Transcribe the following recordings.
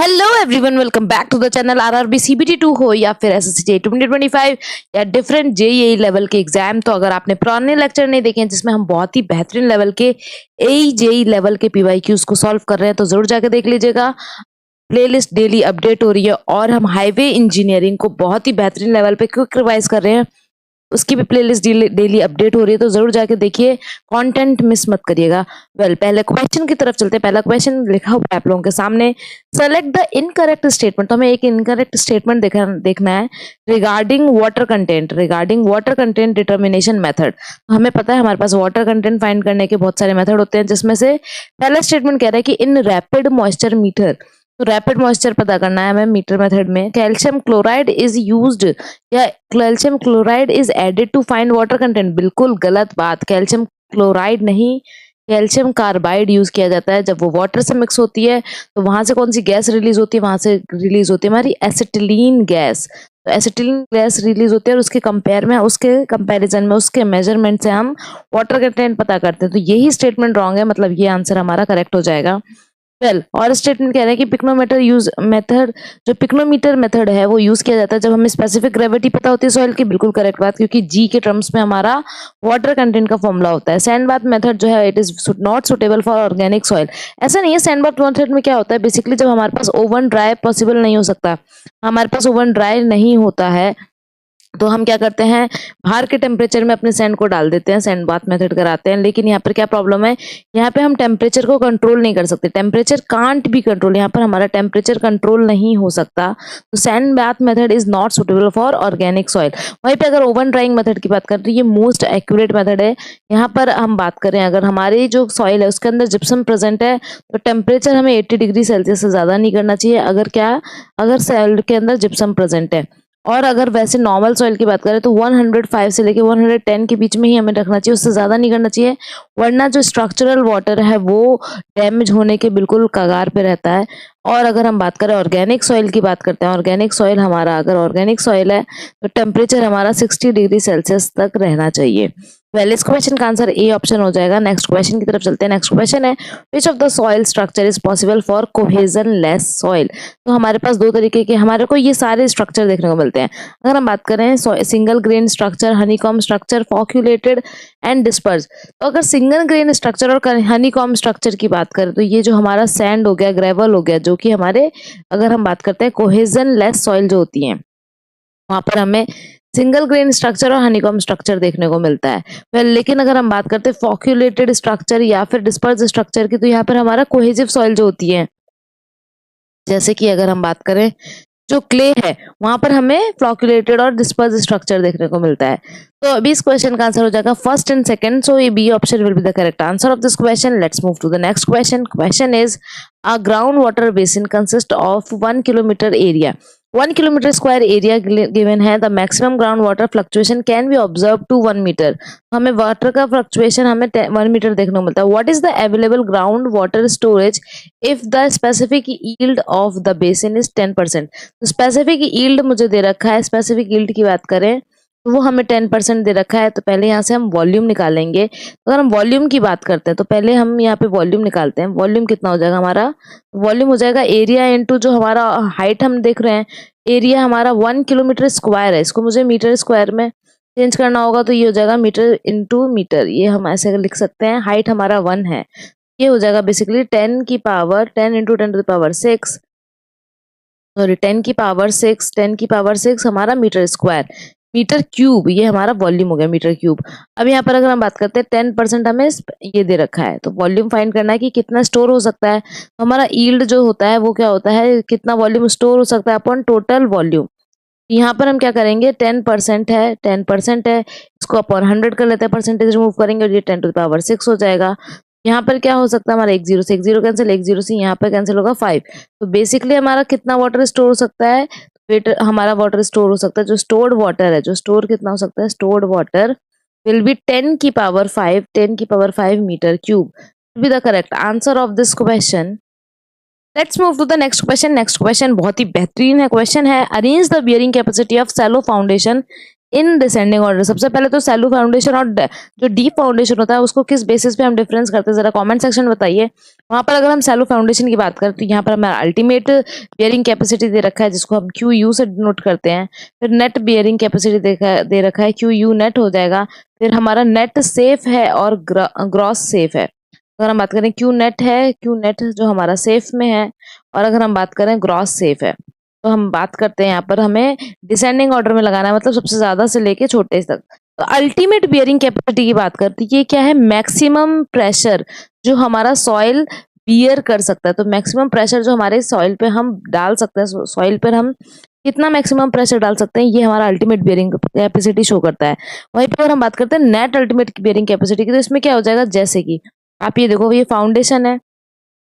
Hello everyone, welcome back to the channel. RRB CBT 2 हो या फिर एसएससी 2025 या डिफरेंट जेईई लेवल के एग्जाम, तो अगर आपने पुराने लेक्चर नहीं देखे हैं जिसमें हम बहुत ही बेहतरीन लेवल के एई जेईई लेवल के पीवाईक्यूज को सॉल्व कर रहे हैं, तो जरूर जाके देख लीजिएगा। प्लेलिस्ट डेली अपडेट हो रही है और हम हाईवे इंजीनियरिंग को बहुत ही बेहतरीन लेवल पे क्विक रिवाइज कर रहे हैं। उसकी भी प्लेलिस्ट डेली अपडेट हो रही है, तो जरूर जाके देखिए, कंटेंट मिस मत करिएगा। पहले क्वेश्चन की तरफ चलते हैं। पहला क्वेश्चन लिखा हुआ है आप लोगों के सामने, सेलेक्ट द इनकरेक्ट स्टेटमेंट। तो हमें एक इनकरेक्ट स्टेटमेंट देखना है regarding water content determination method. तो हमें पता है हमारे पास वाटर कंटेंट फाइंड करने के बहुत सारे मेथड होते हैं, जिसमें से पहला स्टेटमेंट कह रहा है कि इन रैपिड मॉइस्चर मीटर, तो रैपिड मॉइस्चर पता करना है हमें मीटर मेथड में। कैल्शियम क्लोराइड इज यूज्ड या calcium chloride is added to find water content. बिल्कुल गलत बात, कैल्शियम क्लोराइड नहीं, कैल्शियम कार्बाइड यूज किया जाता है। जब वो वाटर से मिक्स होती है तो वहां से कौन सी गैस रिलीज होती है, वहां से रिलीज होती है हमारी एसिटिलीन गैस। तो एसिटिलीन गैस रिलीज होती है और उसके कंपैरिजन में, उसके मेजरमेंट से हम वाटर कंटेंट पता करते हैं। तो यही स्टेटमेंट रॉन्ग है, मतलब ये आंसर हमारा करेक्ट हो जाएगा। और स्टेटमेंट कह रहा है कि पिक्नोमीटर मेथड है वो यूज किया जाता है जब हमें स्पेसिफिक ग्रेविटी पता होती है सॉइल की। बिल्कुल करेक्ट बात, क्योंकि जी के टर्म्स में हमारा वाटर कंटेंट का फॉर्मूला होता है। सैंड बाथ मेथड जो है it is not suitable for organic soil. ऐसा नहीं है, सैंड बाथ मेथड में क्या होता है बेसिकली, जब हमारे पास ओवन ड्राई पॉसिबल नहीं हो सकता, हमारे पास ओवन ड्राई नहीं होता है, तो हम क्या करते हैं, बाहर के टेम्परेचर में अपने सैंड को डाल देते हैं, सैंड बाथ मेथड कराते हैं। लेकिन यहाँ पर क्या प्रॉब्लम है, यहाँ पे हम टेम्परेचर को कंट्रोल नहीं कर सकते। टेम्परेचर कांट बी कंट्रोल, यहाँ पर हमारा टेम्परेचर कंट्रोल नहीं हो सकता। तो sand bath method is not suitable for organic soil. वहीं पे अगर ओवन ड्राइंग मेथड की बात करें तो ये मोस्ट एक्यूरेट मेथड है। यहाँ पर हम बात करें, अगर हमारी जो सॉइल है उसके अंदर जिप्सम प्रेजेंट है तो टेम्परेचर हमें 80 डिग्री सेल्सियस से ज्यादा नहीं करना चाहिए, अगर सॉइल के अंदर जिप्सम प्रेजेंट है। और अगर वैसे नॉर्मल सॉइल की बात करें तो 105 से लेके 110 के बीच में ही हमें रखना चाहिए, उससे ज़्यादा नहीं करना चाहिए, वरना जो स्ट्रक्चरल वाटर है वो डैमेज होने के बिल्कुल कगार पे रहता है। और अगर हम बात करें ऑर्गेनिक सॉइल की बात करते हैं, ऑर्गेनिक सॉइल हमारा, अगर ऑर्गेनिक सॉइल है तो टेम्परेचर हमारा 60 डिग्री सेल्सियस तक रहना चाहिए। इस क्वेश्चन का आंसर ए ऑप्शन हो जाएगा। नेक्स्ट क्वेश्चन की तरफ चलते हैं। नेक्स्ट क्वेश्चन है, विच of the soil structure is possible for cohesion less soil. तो हमारे पास दो तरीके के, हमारे को ये सारे स्ट्रक्चर देखने को मिलते हैं। अगर हम बात करें single grain structure, honeycomb structure, flocculated and disperse. तो अगर सिंगल ग्रेन स्ट्रक्चर और हनीकॉम स्ट्रक्चर की बात करें तो ये जो हमारा सैंड हो गया, ग्रेवल हो गया, जो कि हमारे, अगर हम बात करते हैं कोहेजन लेस सॉइल जो होती है, वहां पर हमें सिंगल ग्रेन स्ट्रक्चर और हनीकॉम स्ट्रक्चर देखने को मिलता है। लेकिन अगर हम बात करते हैं फॉक्यूलेटेड स्ट्रक्चर या फिर डिस्पर्स स्ट्रक्चर की, तो यहाँ पर हमारा कोहेजिव सॉइल जो होती है, जैसे कि अगर हम बात करें जो क्ले है वहां पर हमें फ्लॉक्यूलेटेड और डिस्पर्स स्ट्रक्चर देखने को मिलता है। तो अभी इस क्वेश्चन का आंसर हो जाएगा फर्स्ट एंड सेकंड, सो ये B option will be the correct answer of this question. Let's move to the next question. Question is, a ground water basin consist of 1 kilometre area, 1 kilometre square area given है। The maximum ground water fluctuation can be observe to 1 metre. हमें water का fluctuation हमें 1 metre देखने को मिलता है। What is the available ground water storage if the specific yield of the basin is 10%। तो specific yield मुझे दे रखा है, स्पेसिफिक यील्ड की बात करें तो वो हमें 10% दे रखा है। तो पहले यहाँ से हम वॉल्यूम निकालेंगे। तो अगर हम वॉल्यूम की बात करते हैं तो पहले हम यहाँ पे वॉल्यूम निकालते हैं। वॉल्यूम कितना हो जाएगा हमारा, वॉल्यूम हो जाएगा एरिया इंटू जो हमारा हाइट हम देख रहे हैं, एरिया हमारा 1 किलोमीटर स्क्वायर है, इसको मुझे मीटर स्क्वायर में चेंज करना होगा, तो ये हो जाएगा मीटर इंटू मीटर। ये हम ऐसे लिख सकते हैं। हाइट हमारा 1 है, ये हो जाएगा बेसिकली 10 की power 10 into 10 to the power 6, sorry 10 की पावर 6, 10 की पावर 6 हमारा मीटर स्क्वायर, मीटर क्यूब, ये हमारा वॉल्यूम हो गया मीटर क्यूब। अब यहाँ पर अगर हम बात करते हैं 10% हमें ये दे रखा है, तो वॉल्यूम फाइंड करना है कि कितना स्टोर हो सकता है। तो हमारा यील्ड जो होता है वो क्या होता है, कितना वॉल्यूम स्टोर हो सकता है अपॉन टोटल वॉल्यूम। यहाँ पर हम क्या करेंगे, 10% है, 10% है, इसको अपॉन 100 कर लेते हैं, परसेंटेज रिमूव करेंगे और ये 10 टू द पावर 6 हो जाएगा। यहाँ पर क्या हो सकता है हमारा, एक जीरो से एक जीरो कैंसिल, एक जीरो से यहाँ पर कैंसिल होगा 5। तो बेसिकली हमारा कितना वाटर स्टोर हो सकता है, वेट हमारा वाटर स्टोर हो सकता है, जो स्टोर्ड वाटर है, जो स्टोर कितना हो सकता है, स्टोर्ड वाटर विल बी 10 की पावर 5, 10 की power 5 meter cube be the correct answer of this question. Let's move to the next question. Next question बहुत ही बेहतरीन है क्वेश्चन है, arrange the bearing capacity of shallow foundation in descending order. सबसे पहले तो सैलो फाउंडेशन और जो डीप फाउंडेशन होता है उसको किस बेसिस पे हम डिफरेंस करते हैं, जरा कमेंट सेक्शन में बताइए। वहां पर अगर हम सैलो फाउंडेशन की बात करें तो यहाँ पर हमारा अल्टीमेट बियरिंग कैपेसिटी दे रखा है जिसको हम क्यू यू से डिनोट करते हैं। फिर नेट बियरिंग कैपेसिटी दे रखा है, क्यू यू नेट हो जाएगा। फिर हमारा नेट सेफ है और ग्रॉस सेफ है। अगर हम बात करें क्यू नेट है, क्यू नेट जो हमारा सेफ में है, और अगर हम बात करें ग्रॉस सेफ है। तो हम बात करते हैं यहाँ पर हमें डिसेंडिंग ऑर्डर में लगाना है, मतलब सबसे ज्यादा से लेके छोटे तक। तो अल्टीमेट बियरिंग कैपेसिटी की बात करती है, ये क्या है, मैक्सिमम प्रेशर जो हमारा सॉइल बियर कर सकता है। तो मैक्सिमम प्रेशर जो हमारे सॉइल पे हम डाल सकते हैं, सॉइल पर हम कितना मैक्सिमम प्रेशर डाल सकते हैं, ये हमारा अल्टीमेट बियरिंग कैपेसिटी शो करता है। वहीं पर हम बात करते हैं नेट अल्टीमेट बियरिंग कैपेसिटी की, तो इसमें क्या हो जाएगा, जैसे कि आप ये देखो ये फाउंडेशन है,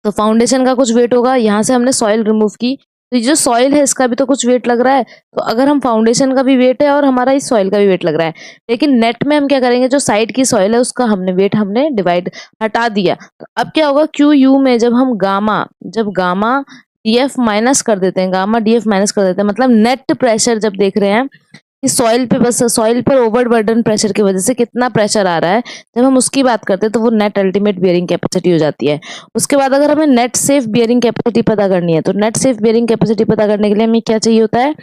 तो फाउंडेशन का कुछ वेट होगा, यहाँ से हमने सॉइल रिमूव की, तो ये जो सॉइल है इसका भी तो कुछ वेट लग रहा है। तो अगर हम फाउंडेशन का भी वेट है और हमारा इस सॉइल का भी वेट लग रहा है, लेकिन नेट में हम क्या करेंगे, जो साइड की सॉइल है उसका हमने वेट हमने डिवाइड हटा दिया। तो अब क्या होगा, क्यू यू में जब हम गामा डीएफ माइनस कर देते हैं, गामा डीएफ माइनस कर देते हैं, मतलब नेट प्रेशर जब देख रहे हैं कि सॉइल पे, बस सॉइल पर ओवरबर्डन प्रेशर की वजह से कितना प्रेशर आ रहा है, जब हम उसकी बात करते हैं तो वो नेट अल्टीमेट बियरिंग कैपेसिटी हो जाती है। उसके बाद अगर हमें नेट सेफ बियरिंग कैपेसिटी पता करनी है, तो नेट सेफ बियरिंग कैपेसिटी पता करने के लिए हमें क्या चाहिए होता है,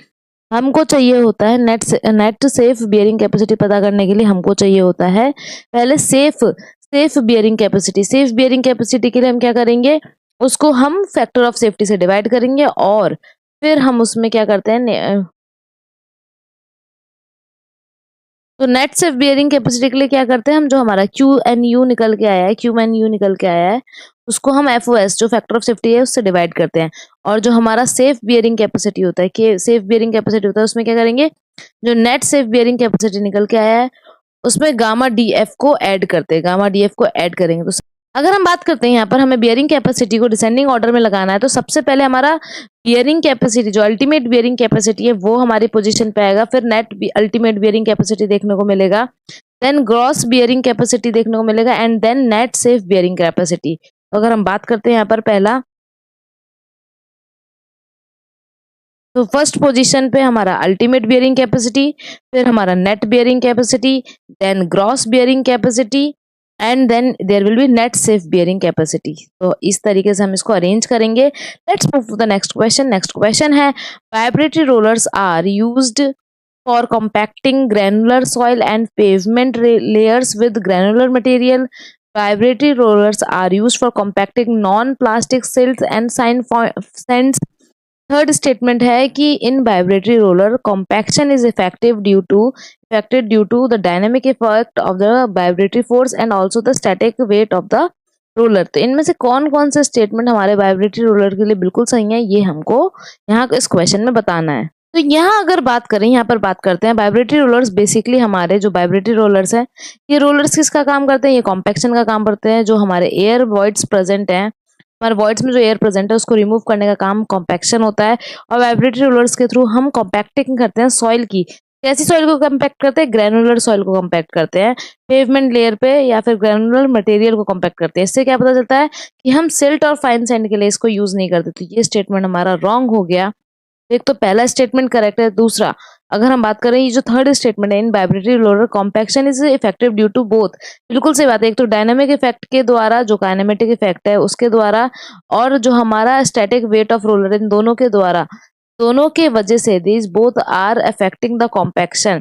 हमको चाहिए होता है नेट सेफ बियरिंग कैपेसिटी पता करने के लिए हमको चाहिए होता है पहले safe bearing capacity. Safe bearing capacity के लिए हम क्या करेंगे, उसको हम फैक्टर ऑफ सेफ्टी से डिवाइड करेंगे, और फिर हम उसमें क्या करते हैं, तो नेट सेफ बियरिंग कैपेसिटी के लिए क्या करते हैं हम, जो हमारा क्यू एन यू निकल के आया है, क्यू एन यू निकल के आया है, उसको हम एफ ओ एस जो फैक्टर ऑफ सेफ्टी है उससे डिवाइड करते हैं। और जो हमारा सेफ बियरिंग कैपेसिटी होता है, कि सेफ बियरिंग कैपेसिटी होता है, उसमें क्या करेंगे, जो नेट सेफ बियरिंग कैपेसिटी निकल के आया है उसमें गामा डी एफ को ऐड करते हैं, गामा डी एफ को ऐड करेंगे। तो अगर हम बात करते हैं यहाँ पर हमें बियरिंग कैपेसिटी को डिसेंडिंग ऑर्डर में लगाना है, तो सबसे पहले हमारा बियरिंग कैपेसिटी जो अल्टीमेट बियरिंग कैपेसिटी है वो हमारी पोजीशन पे आएगा, फिर नेट अल्टीमेट बियरिंग कैपेसिटी देखने को मिलेगा, देन ग्रॉस बियरिंग कैपेसिटी देखने को मिलेगा, and then net safe bearing capacity. तो अगर हम बात करते हैं यहाँ पर पहला, तो फर्स्ट पोजीशन पे हमारा अल्टीमेट बियरिंग कैपेसिटी, फिर हमारा net bearing capacity, then gross bearing capacity, and then there will be net safe bearing capacity. तो इस तरीके से हम इसको अरेंज करेंगे। Let's move to the next question. Next question है, vibratory rollers are used for compacting granular soil and pavement layers with granular material. Vibratory rollers are used for compacting non-plastic silts and sands. Third statement है कि in vibratory roller compaction is effected due to the dynamic effect of the vibratory force and also the static weight of the roller. तो इनमें से कौन कौन से statement हमारे vibratory roller के लिए बिल्कुल सही है, ये हमको यहाँ इस क्वेश्चन में बताना है। तो यहाँ अगर बात करें, यहाँ पर बात करते हैं वाइब्रेटरी रोलर्स। बेसिकली हमारे जो वाइब्रेटरी रोलर्स हैं, ये रोलर्स किसका काम करते हैं, ये कॉम्पैक्शन का काम करते हैं। जो हमारे एयर वॉइड्स प्रेजेंट हैं, हमारे वॉइड्स में जो एयर प्रेजेंट है उसको रिमूव करने का काम कॉम्पैक्शन होता है। और वाइब्रेटरी रोलर्स के थ्रू हम कॉम्पैक्टिंग करते हैं सॉइल की। कैसी सॉइल को कॉम्पैक्ट करते हैं, ग्रैनुलर सॉइल को कॉम्पैक्ट करते हैं पेवमेंट लेयर पे, या फिर ग्रैनुलर मटेरियल को कॉम्पैक्ट करते हैं। इससे क्या पता चलता है कि हम सिल्ट और फाइन सैंड के लिए इसको यूज नहीं करते। तो ये स्टेटमेंट हमारा रॉन्ग हो गया। एक तो पहला स्टेटमेंट करेक्ट है, दूसरा अगर हम बात करें ये जो थर्ड स्टेटमेंट है, in vibratory roller compaction is effective due to both, बिल्कुल सही बात है। एक तो डायनामिक इफेक्ट के द्वारा, जो काइनेमेटिक इफेक्ट है उसके द्वारा, और जो हमारा स्टैटिक वेट ऑफ रोलर, इन दोनों के द्वारा, दोनों के वजह से these both are affecting the compaction.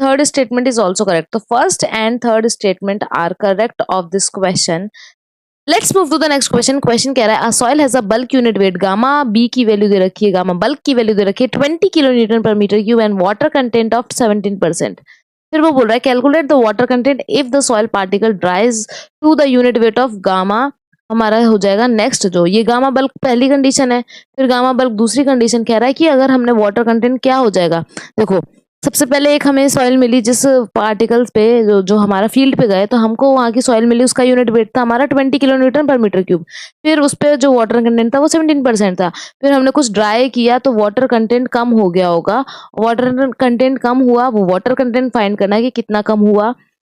Third statement is also correct. तो first and third statement are correct of this question. Let's move to the next question. Question कह रहा है, soil has a bulk unit weight, gamma B की value दे रखी है, gamma bulk की value दे रखी है 20 kilo newton per meter cube and water content of 17%। फिर वो बोल रहा है, calculate the water content if the soil particle dries to the unit weight of gamma. हमारा हो जाएगा नेक्स्ट, जो ये गामा बल्क पहली कंडीशन है, फिर गामा बल्क दूसरी कंडीशन कह रहा है कि अगर हमने वाटर कंटेंट क्या हो जाएगा। देखो सबसे पहले एक हमें सॉइल मिली, जिस पार्टिकल्स पे जो हमारा फील्ड पे गए, तो हमको वहां की सॉइल मिली, उसका यूनिट वेट था हमारा 20 kilo newton per meter cube. फिर उस पे जो वाटर कंटेंट था वो 17% था। फिर हमने कुछ ड्राई किया तो वाटर कंटेंट कम हो गया होगा। वाटर कंटेंट कम हुआ, वो वाटर कंटेंट फाइंड करना है कि कितना कम हुआ।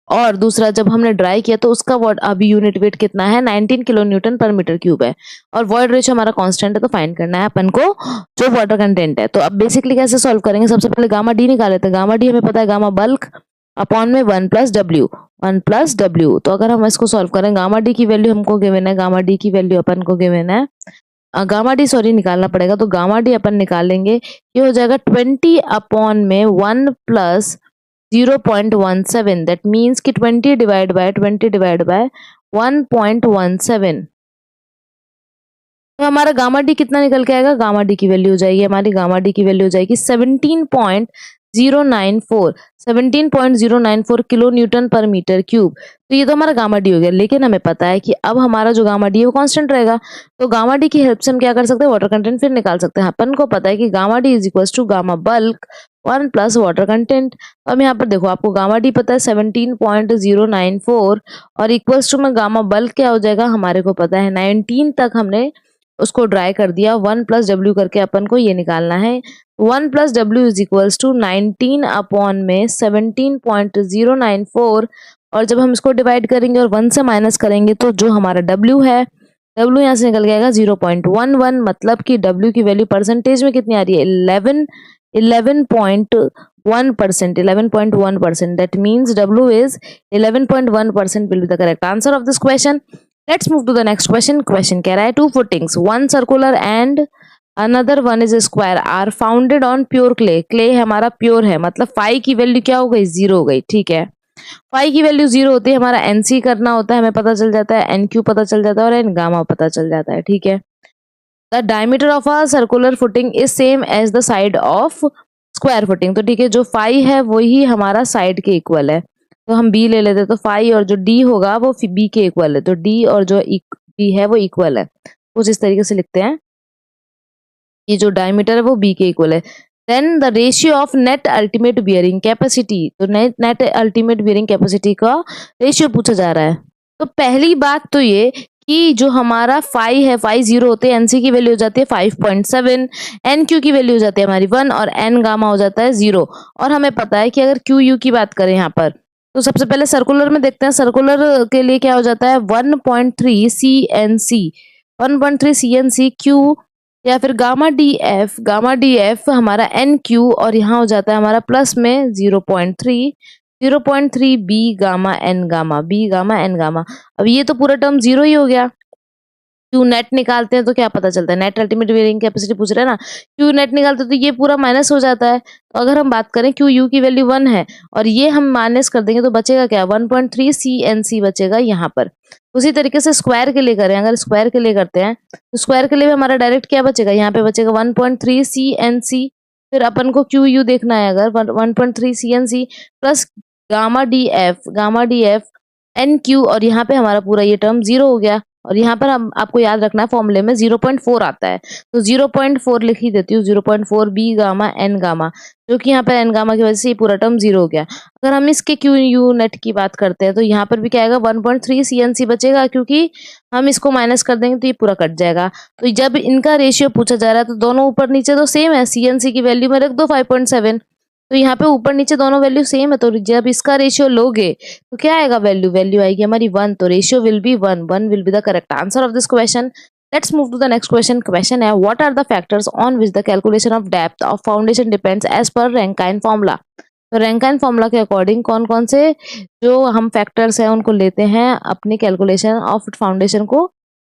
और दूसरा जब हमने ड्राई किया तो उसका अभी यूनिट वेट कितना है 19 kilo newton per meter cube है और वॉइड रेशियो हमारा कांस्टेंट है तो फाइंड करना है अपन को जो वाटर कंटेंट है। तो अब बेसिकली कैसे सॉल्व करेंगे, सबसे पहले गामा डी निकाल लेते हैं। गामा डी हमें पता है गामा बल्क अपॉन में 1 प्लस डब्ल्यू। तो अगर हम इसको सॉल्व करें, गामा डी की वैल्यू हमको गिवन है, गामा डी की वैल्यू अपन को गिवन है, गामा डी सॉरी निकालना पड़ेगा। तो गामा डी अपन निकाल लेंगे, ये हो जाएगा 20 अपॉन में 1 प्लस 0.17, दैट मीन्स कि 20 डिवाइड बाय 1.17। तो हमारा गामा डी कितना निकल के आएगा, गामा डी की वैल्यू हो जाएगी हमारी, गामा डी की वैल्यू हो जाएगी 17.094 kilo newton per meter cube. तो ये तो हमारा गामा डी हो गया, लेकिन हमें पता है कि अब हमारा जो गामा डी है वो कांस्टेंट रहेगा। तो गामा डी की हेल्प से हम क्या कर सकते हैं, वाटर कंटेंट फिर निकाल सकते हैं। अपन को पता है कि gamma D is equal to gamma bulk 1 plus water content. तो अब यहाँ पर देखो आपको गामा डी पता है 17.094 और इक्वल्स टू में गामा बल्क क्या हो जाएगा, हमारे को पता है 19 तक हमने उसको ड्राई कर दिया, 1 प्लस डब्ल्यू करके अपन को ये निकालना है। 1 plus W is equals to 19 upon में 17.094 और जब हम इसको डिवाइड करेंगे और 1 से माइनस करेंगे तो जो हमारा डब्ल्यू है, डब्ल्यू यहाँ से निकल जाएगा 0.11, मतलब कि डब्ल्यू की वैल्यू परसेंटेज में कितनी आ रही है 11.1%। That means W is 11.1% will be the correct answer of this question. Let's move to the next question. Question कह रहा है 2 footings, one circular and another one is a square are founded on pure clay. Clay हमारा pure है, मतलब phi की value क्या हो गई, 0 हो गई। ठीक है, फाई की वैल्यू 0 होती है, हमारा NC करना होता है, हमें पता चल जाता है, NQ पता चल जाता है और N गामा पता चल जाता है। ठीक है, the diameter of a circular footing is same as the side of square footing. तो ठीक है, जो फाई है वही हमारा साइड के इक्वल है, तो हम बी ले लेते हैं। तो फाई और जो डी होगा वो बी के इक्वल है, तो डी और जो बी है वो इक्वल है। कुछ इस तरीके से लिखते हैं, ये जो डायमीटर है वो बी के इक्वल है। Then the ratio of net ultimate bearing capacity, तो नेट अल्टीमेट बियरिंग कैपेसिटी का रेशियो पूछा जा रहा है। तो पहली बात तो ये कि जो हमारा फाई है, फाई 0 होते हैं, एनसी की वैल्यू हो जाती है 5.7, एनक्यू की वैल्यू हो जाती है हमारी 1 और एन गामा हो जाता है 0। और हमें पता है कि अगर क्यू यू की बात करें यहाँ पर, तो सबसे पहले सर्कुलर में देखते हैं। सर्कुलर के लिए क्या हो जाता है 1.3 CNC, 1.3 CNC क्यू या फिर गामा डी एफ हमारा एन क्यू और यहाँ हो जाता है हमारा प्लस में 0.3 बी गामा एन गामा। अब ये तो पूरा टर्म 0 ही हो गया। क्यू नेट निकालते हैं तो क्या पता चलता है, नेट अल्टीमेट बियरिंग कैपेसिटी पूछ रहे हैं ना, क्यू नेट निकालते हैं तो ये पूरा माइनस हो जाता है। तो अगर हम बात करें क्यू यू की वैल्यू 1 है और ये हम माइनस कर देंगे तो बचेगा क्या, 1.3 CNC बचेगा यहाँ पर। उसी तरीके से स्क्वायर के लिए करें, अगर स्क्वायर के लिए करते हैं तो स्क्वायर के लिए भी हमारा डायरेक्ट क्या बचेगा, यहाँ पे बचेगा 1.3 CNC। फिर अपन को क्यू यू देखना है, अगर 1.3 CNC plus gamma D F N Q और यहाँ पे हमारा पूरा ये टर्म 0 हो गया। और यहाँ पर हम आपको याद रखना है फॉर्मूले में 0.4 आता है, तो 0.4 लिख ही देती हूँ, 0.4 बी गामा एन गामा, जो कि यहाँ पर एन गामा की वजह से ये पूरा टर्म 0 हो गया। अगर हम इसके क्यू यू नेट की बात करते हैं तो यहाँ पर भी क्या आएगा 1.3 CNC बचेगा, क्योंकि हम इसको माइनस कर देंगे तो ये पूरा कट जाएगा। तो जब इनका रेशियो पूछा जा रहा है तो दोनों ऊपर नीचे तो सेम है, CNC की वैल्यू में रख दो 5.7, तो यहाँ पे ऊपर नीचे दोनों वैल्यू सेम है। तो जब इसका रेशियो लोगे तो क्या आएगा, वैल्यू आएगी हमारी 1, तो ratio will be 1 will be the correct answer of this question. Let's move to the next question. Question है what are the factors on which the calculation of depth of foundation depends as per Rankine formula. तो Rankine formula के according कौन कौन से जो हम factors हैं उनको लेते हैं अपनी कैलकुलेशन ऑफ फाउंडेशन को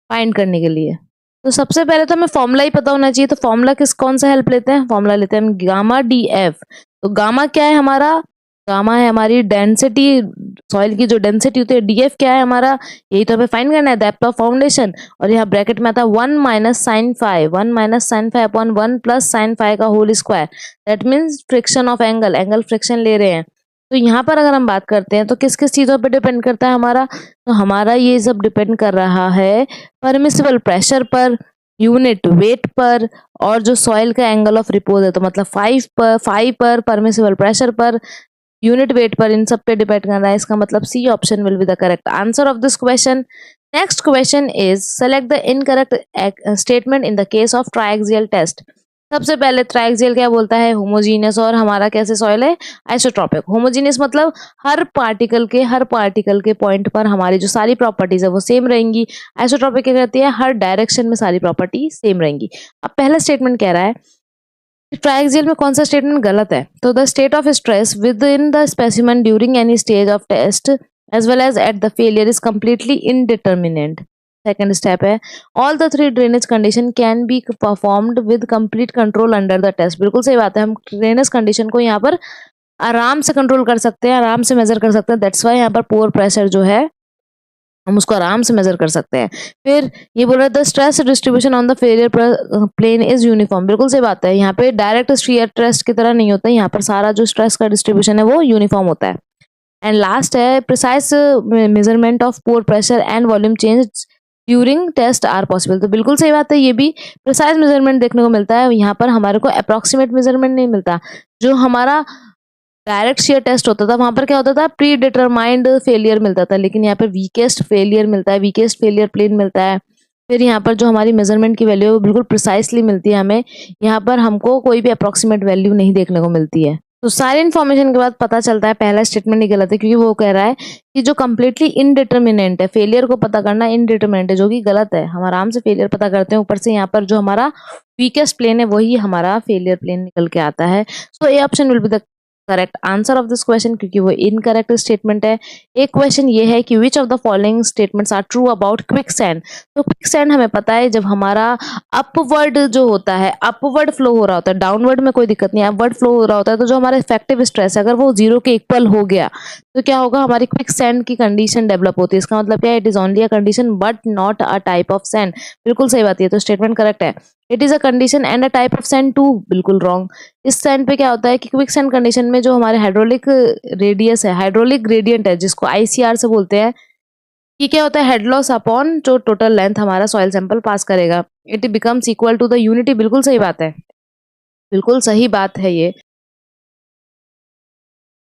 फाइंड करने के लिए। तो सबसे पहले तो हमें फॉर्मूला ही पता होना चाहिए। तो फॉर्मूला कौन सा हेल्प लेते हैं, फॉर्मूला लेते हैं हम गामा डी एफ। तो गामा क्या है हमारा, गामा है हमारी डेंसिटी, सॉइल की जो डेंसिटी होती है। डीएफ क्या है हमारा, यही तो हमें फाइंड करना है, डेप्थ ऑफ फाउंडेशन। और यहाँ ब्रैकेट में आता है 1 minus sine five upon 1 plus sine five का whole square, that means friction of angle friction ले रहे हैं। तो यहाँ पर अगर हम बात करते हैं तो किस किस चीज़ों पे डिपेंड करता है हमारा, तो हमारा ये सब डिपेंड कर रहा है परमिसिबल प्रेशर पर, यूनिट वेट पर, और जो सॉइल का एंगल ऑफ रिपोज है, तो मतलब 5 पर परमिसिबल प्रेशर पर, यूनिट वेट पर, इन सब पे डिपेंड कर रहा है। इसका मतलब C option will be the correct answer of this question. Next question is select the incorrect statement in the case of triaxial test. सबसे पहले ट्राइक्सियल क्या बोलता है, होमोजीनियस, और हमारा कैसे सॉइल है, आइसोट्रॉपिक। होमोजीनियस मतलब हर पार्टिकल के पॉइंट पर हमारी जो सारी प्रॉपर्टीज है वो सेम रहेंगी। आइसोट्रॉपिक क्या कहती है, हर डायरेक्शन में सारी प्रॉपर्टी सेम रहेंगी। अब पहला स्टेटमेंट कह रहा है ट्राइक्सियल में कौन सा स्टेटमेंट गलत है, तो the state of stress within the specimen during any stage of test as well as at the failure is completely indeterminate. Second step है all the three drainage condition can be performed with complete control under the test. बिल्कुल सही बात है, हम drainage condition को यहाँ पर आराम से कंट्रोल कर सकते हैं, आराम से मेजर कर सकते हैं। दैट्स वाई यहाँ पर पोर प्रेशर जो है हम उसको आराम से मेजर कर सकते हैं। फिर ये बोल रहा है the stress distribution on the failure plane is uniform. बिल्कुल सही बात है, यहाँ पे डायरेक्ट shear टेस्ट की तरह नहीं होता है, यहाँ पर सारा जो स्ट्रेस का डिस्ट्रीब्यूशन है वो यूनिफॉर्म होता है। एंड लास्ट है precise measurement of pore pressure and volume change during test are possible. तो बिल्कुल सही बात है, ये भी प्रिसाइज मेजरमेंट देखने को मिलता है, यहाँ पर हमारे को अप्रोक्सीमेट मेजरमेंट नहीं मिलता। जो हमारा डायरेक्ट शेयर टेस्ट होता था वहां पर क्या होता था, प्री डिटरमाइंड फेलियर मिलता था, लेकिन यहाँ पर वीकेस्ट फेलियर मिलता है, वीकेस्ट फेलियर प्लेन मिलता है। फिर यहाँ पर जो हमारी मेजरमेंट की वैल्यू है वो बिल्कुल प्रिसाइसली मिलती है हमें, यहाँ पर हमको कोई भी अप्रोक्सीमेट वैल्यू नहीं देखने को मिलती है। तो सारी इन्फॉर्मेशन के बाद पता चलता है पहला स्टेटमेंट ही गलत है, क्योंकि वो कह रहा है कि जो कम्प्लीटली इनडिटर्मिनेंट है, फेलियर को पता करना इनडिटर्मिनेंट है, जो कि गलत है। हम आराम से फेलियर पता करते हैं, ऊपर से यहाँ पर जो हमारा वीकेस्ट प्लेन है वही हमारा फेलियर प्लेन निकल के आता है। So A option will be the correct answer of this question, क्योंकि वो इनकरेक्ट स्टेटमेंट है। एक क्वेश्चन ये है कि which of the following statements are true about quicksand. तो क्विकसैंड हमें पता है जब हमारा अपवर्ड जो होता है, अपवर्ड फ्लो हो रहा होता है, डाउनवर्ड में कोई दिक्कत नहीं है, अपवर्ड फ्लो हो रहा होता है, तो जो हमारा इफेक्टिव स्ट्रेस है अगर वो 0 के इक्वल हो गया तो क्या होगा, हमारी क्विकसैंड की कंडीशन डेवलप होती है। इसका मतलब क्या है, it is only a condition but not a type of sand. बिल्कुल सही बात है, तो स्टेटमेंट करेक्ट है। It is a condition and a type of sand too, बिल्कुल रॉन्ग। इस सैंड पे क्या होता है कि क्विक सैंड कंडीशन में जो हमारे हाइड्रोलिक रेडियस है, हाइड्रोलिक ग्रेडियंट है, जिसको आईसीआर से बोलते हैं, ये क्या होता है, हेड लॉस अपॉन जो टोटल लेंथ हमारा सॉइल सैंपल पास करेगा, it becomes equal to the unity. बिल्कुल सही बात है, बिल्कुल सही बात है ये।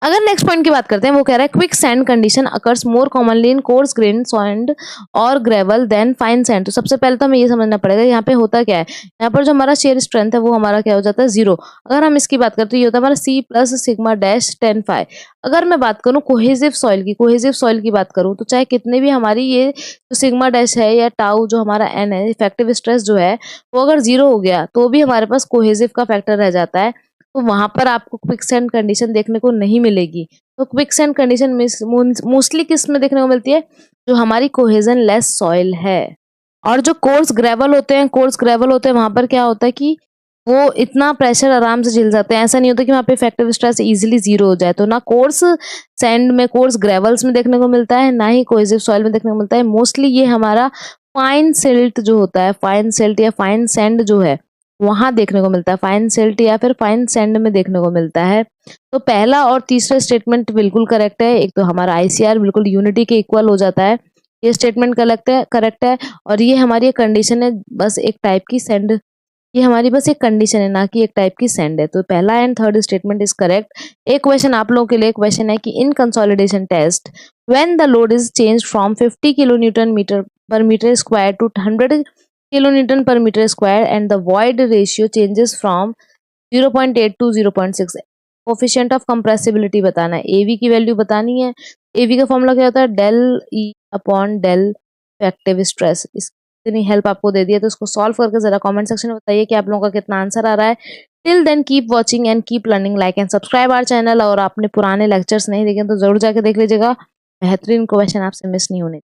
अगर नेक्स्ट पॉइंट की बात करते हैं, वो कह रहा है quick sand condition occurs more commonly in coarse grain sand और ग्रेवल देन फाइन सैंड। तो सबसे पहले तो हमें ये समझना पड़ेगा यहाँ पे होता क्या है, यहाँ पर जो हमारा शेयर स्ट्रेंथ है वो हमारा क्या हो जाता है, 0। अगर हम इसकी बात करते हैं, ये होता है हमारा C plus sigma dash 10 phi. अगर मैं बात करूँ कोहेसिव सॉइल की बात करूँ, तो चाहे कितने भी हमारी ये जो सिग्मा डैश है या टाउ जो हमारा N है, इफेक्टिव स्ट्रेस जो है वो अगर 0 हो गया तो भी हमारे पास कोहेसिव का फैक्टर रह जाता है, तो वहां पर आपको क्विकसैंड कंडीशन देखने को नहीं मिलेगी। तो क्विकसैंड कंडीशन मोस्टली किस में देखने को मिलती है, जो हमारी कोहेजन लेस सॉइल है। और जो कोर्स ग्रेवल होते हैं वहां पर क्या होता है कि वो इतना प्रेशर आराम से झेल जाते हैं, ऐसा नहीं होता कि वहाँ पे इफेक्टिव स्ट्रेस इजीली 0 हो जाए। तो ना कोर्स सैंड में, कोर्स ग्रेवल्स में देखने को मिलता है, ना ही कोहेसिव सॉइल में देखने को मिलता है। मोस्टली ये हमारा फाइन सिल्ट जो होता है, फाइन सिल्ट या फाइन सैंड जो है वहां देखने को मिलता है, फाइन सिल्ट या फिर फाइन सैंड में देखने को मिलता है। तो पहला और तीसरा स्टेटमेंट बिल्कुल करेक्ट है। एक तो हमारा आईसीआर बिल्कुल यूनिटी के इक्वल हो जाता है, ये स्टेटमेंट करेक्ट है। और ये हमारी कंडीशन है बस एक टाइप की सैंड, ये हमारी बस एक कंडीशन है, ना कि एक टाइप की सैंड है। तो पहला and third statement is correct. एक क्वेश्चन आप लोगों के लिए क्वेश्चन है कि in consolidation test when the load is change from 50 kilo newton meter per meter square to 100 kilo newton per meter square and the void ratio changes from 0.8 to 0.6, coefficient of compressibility बताना है, एवी की value बतानी है। एवी का formula क्या होता है, del E upon del effective stress. इतनी हेल्प आपको दे दिया, तो इसको सॉल्व करके जरा कमेंट सेक्शन में बताइए कि आप लोगों का कितना आंसर आ रहा है। Till then keep watching and keep learning, like and subscribe our channel. और आपने पुराने लेक्चर्स नहीं देखे तो जरूर जाके देख लीजिएगा, बेहतरीन क्वेश्चन आपसे मिस नहीं होने।